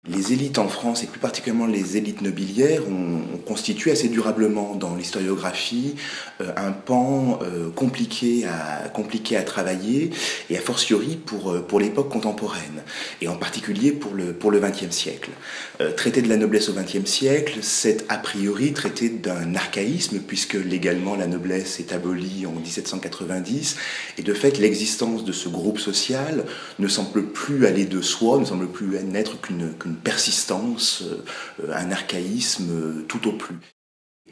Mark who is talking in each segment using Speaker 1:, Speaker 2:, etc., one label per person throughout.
Speaker 1: Les élites en France, et plus particulièrement les élites nobiliaires, ont constitué assez durablement dans l'historiographie un pan compliqué à travailler, et a fortiori pour l'époque contemporaine, et en particulier pour le XXe siècle. Traiter de la noblesse au XXe siècle, c'est a priori traiter d'un archaïsme, puisque légalement la noblesse est abolie en 1790, et de fait l'existence de ce groupe social ne semble plus aller de soi, ne semble plus n'être qu'une persistance, un archaïsme tout au plus.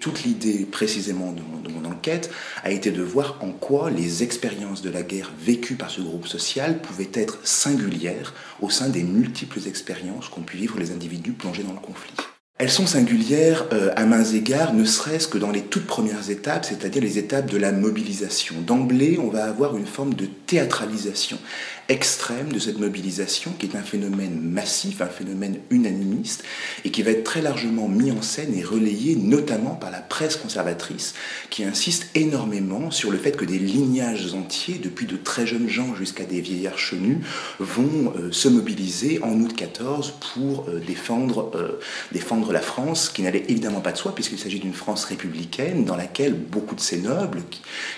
Speaker 1: Toute l'idée précisément de mon enquête a été de voir en quoi les expériences de la guerre vécues par ce groupe social pouvaient être singulières au sein des multiples expériences qu'ont pu vivre les individus plongés dans le conflit. Elles sont singulières à maints égards, ne serait-ce que dans les toutes premières étapes, c'est-à-dire les étapes de la mobilisation. D'emblée, on va avoir une forme de théâtralisation extrême de cette mobilisation, qui est un phénomène massif, un phénomène unanimiste, et qui va être très largement mis en scène et relayé notamment par la presse conservatrice, qui insiste énormément sur le fait que des lignages entiers, depuis de très jeunes gens jusqu'à des vieillards chenus, vont se mobiliser en août 14 pour défendre la France, qui n'allait évidemment pas de soi, puisqu'il s'agit d'une France républicaine dans laquelle beaucoup de ces nobles,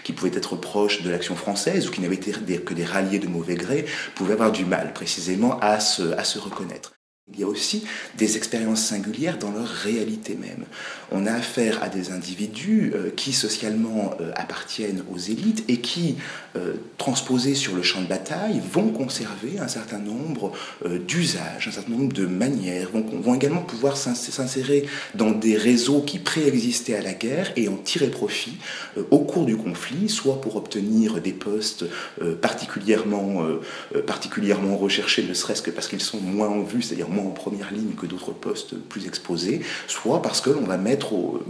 Speaker 1: qui pouvaient être proches de l'action française ou qui n'avaient été que des ralliés de mauvais gré, pouvaient avoir du mal précisément à se reconnaître. Il y a aussi des expériences singulières dans leur réalité même. On a affaire à des individus qui socialement appartiennent aux élites et qui, transposés sur le champ de bataille, vont conserver un certain nombre d'usages, un certain nombre de manières, vont également pouvoir s'insérer dans des réseaux qui préexistaient à la guerre et en tirer profit au cours du conflit, soit pour obtenir des postes particulièrement recherchés, ne serait-ce que parce qu'ils sont moins en vue, c'est-à-dire moins en première ligne que d'autres postes plus exposés, soit parce que l'on va mettre au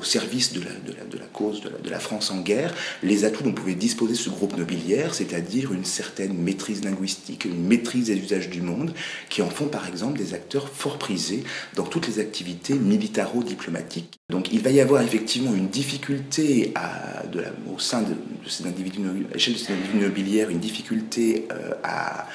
Speaker 1: service de la cause de la France en guerre les atouts dont pouvait disposer ce groupe nobiliaire, c'est-à-dire une certaine maîtrise linguistique, une maîtrise des usages du monde, qui en font par exemple des acteurs fort prisés dans toutes les activités militaro-diplomatiques. Donc il va y avoir effectivement une difficulté au sein de ces individus, à l'échelle de ces individus nobiliaires, une difficulté à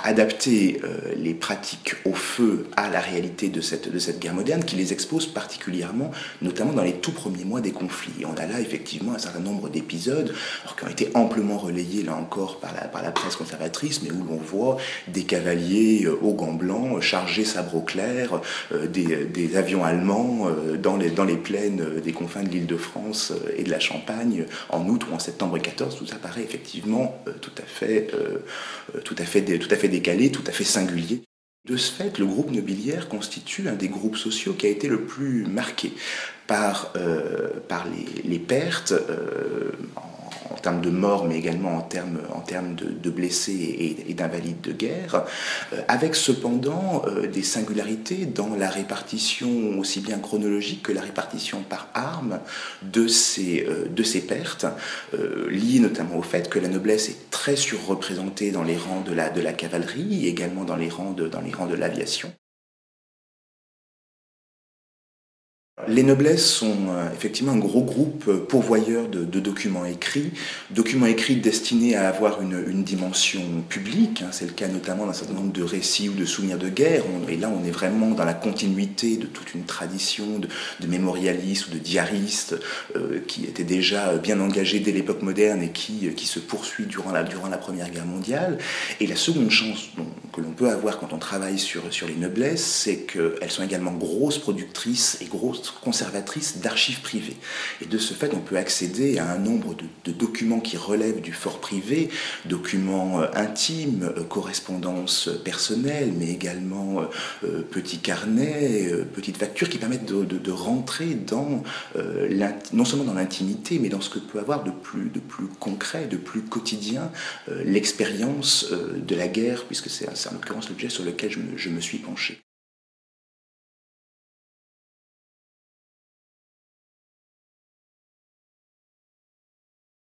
Speaker 1: adapter les pratiques au feu à la réalité de cette guerre moderne, qui les expose particulièrement, notamment dans les tout premiers mois des conflits. Et on a là effectivement un certain nombre d'épisodes qui ont été amplement relayés là encore par la presse conservatrice, mais où l'on voit des cavaliers aux gants blancs charger sabre au clair des avions allemands dans les plaines des confins de l'Île-de-France et de la Champagne en août ou en septembre 14. Tout ça paraît effectivement tout à fait décalé, tout à fait singulier. De ce fait, le groupe nobiliaire constitue un des groupes sociaux qui a été le plus marqué par les pertes en termes de morts, mais également en termes de blessés et d'invalides de guerre, avec cependant des singularités dans la répartition aussi bien chronologique que la répartition par armes de ces pertes, liées notamment au fait que la noblesse est très surreprésentée dans les rangs de la cavalerie et également dans les rangs de l'aviation. Les noblesses sont effectivement un gros groupe pourvoyeur de documents écrits destinés à avoir une dimension publique. C'est le cas notamment d'un certain nombre de récits ou de souvenirs de guerre. Et là, on est vraiment dans la continuité de toute une tradition de mémorialistes ou de diaristes qui était déjà bien engagée dès l'époque moderne et qui se poursuit durant la Première Guerre mondiale. Et la seconde chance que l'on peut avoir quand on travaille sur les noblesses, c'est qu'elles sont également grosses productrices et grosses conservatrice d'archives privées. Et de ce fait, on peut accéder à un nombre de documents qui relèvent du fort privé, documents intimes, correspondances personnelles, mais également petits carnets, petites factures qui permettent de rentrer dans, non seulement dans l'intimité, mais dans ce que peut avoir de plus concret, de plus quotidien, l'expérience de la guerre, puisque c'est en l'occurrence l'objet sur lequel je me suis penché.